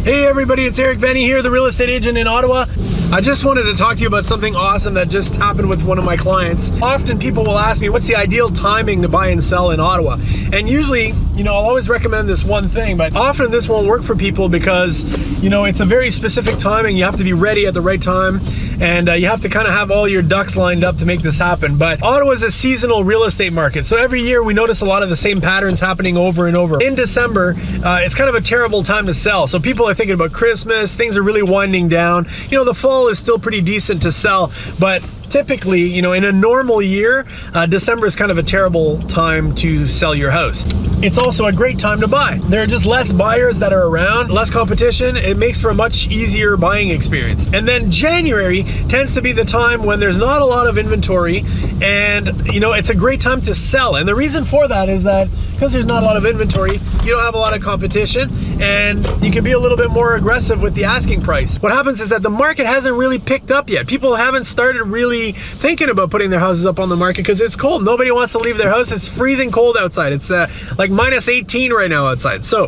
Hey everybody, it's Eric Venny here, the real estate agent in Ottawa. I just wanted to talk to you about something awesome that just happened with one of my clients. Often people will ask me, what's the ideal timing to buy and sell in Ottawa? And usually, I'll always recommend this one thing, but often this won't work for people because, it's a very specific timing. You have to be ready at the right time, and you have to kind of have all your ducks lined up to make this happen. But Ottawa is a seasonal real estate market. So every year we notice a lot of the same patterns happening over and over. In December, it's kind of a terrible time to sell. So people are thinking about Christmas, things are really winding down. The fall is still pretty decent to sell, but typically, in a normal year, December is kind of a terrible time to sell your house. It's also a great time to buy. There are just less buyers that are around, less competition. It makes for a much easier buying experience. And then January tends to be the time when there's not a lot of inventory, and it's a great time to sell. And the reason for that is that because there's not a lot of inventory, you don't have a lot of competition, and you can be a little bit more aggressive with the asking price. What happens is that the market hasn't really picked up yet. People haven't started really thinking about putting their houses up on the market because it's cold. Nobody wants to leave their house. It's freezing cold outside. It's like minus 18 right now outside. So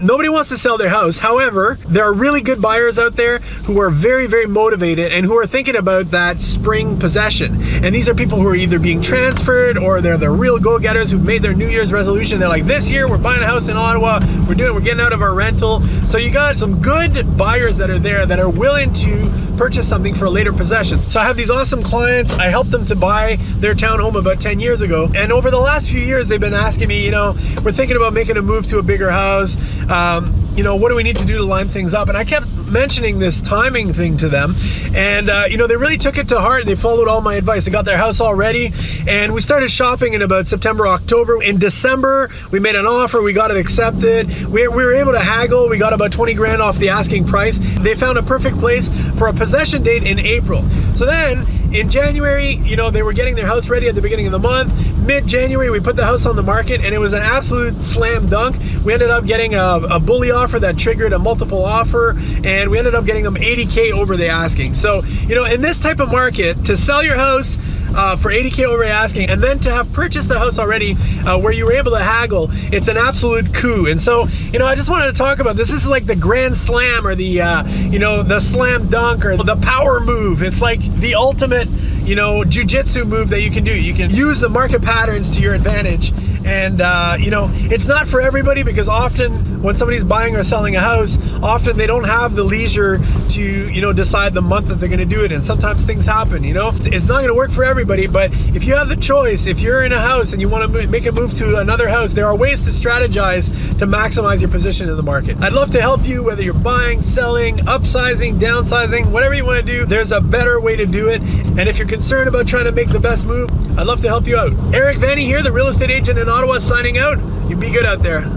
nobody wants to sell their house. However, there are really good buyers out there who are very, very motivated and who are thinking about that spring possession. And these are people who are either being transferred or they're the real go-getters who've made their New Year's resolution. They're like, this year we're buying a house in Ottawa. We're getting out of our rental. So you got some good buyers that are there that are willing to purchase something for a later possession. So I have these awesome clients. I helped them to buy their townhome about 10 years ago. And over the last few years, they've been asking me, we're thinking about making a move to a bigger house. What do we need to do to line things up? And I kept mentioning this timing thing to them. And, they really took it to heart. They followed all my advice. They got their house all ready. And we started shopping in about September, October. In December, we made an offer. We got it accepted. We were able to haggle. We got about 20 grand off the asking price. They found a perfect place for a possession date in April. So then in January, they were getting their house ready at the beginning of the month. Mid-January, we put the house on the market, and it was an absolute slam dunk. We ended up getting a bully offer that triggered a multiple offer, and we ended up getting them 80K over the asking. So, in this type of market, to sell your house for 80K over asking, and then to have purchased the house already where you were able to haggle, it's an absolute coup. And so, I just wanted to talk about this. This is like the grand slam, or the slam dunk, or the power move. It's like the ultimate, jujitsu move that you can do. You can use the market patterns to your advantage. And, it's not for everybody, because often when somebody's buying or selling a house, often they don't have the leisure to, decide the month that they're going to do it. And sometimes things happen, It's not going to work for everybody, but if you have the choice, if you're in a house and you want to make a move to another house, there are ways to strategize to maximize your position in the market. I'd love to help you, whether you're buying, selling, upsizing, downsizing, whatever you want to do. There's a better way to do it. And if you're concerned about trying to make the best move, I'd love to help you out. Eric Venny here, the real estate agent in Ottawa, signing out. You be good out there.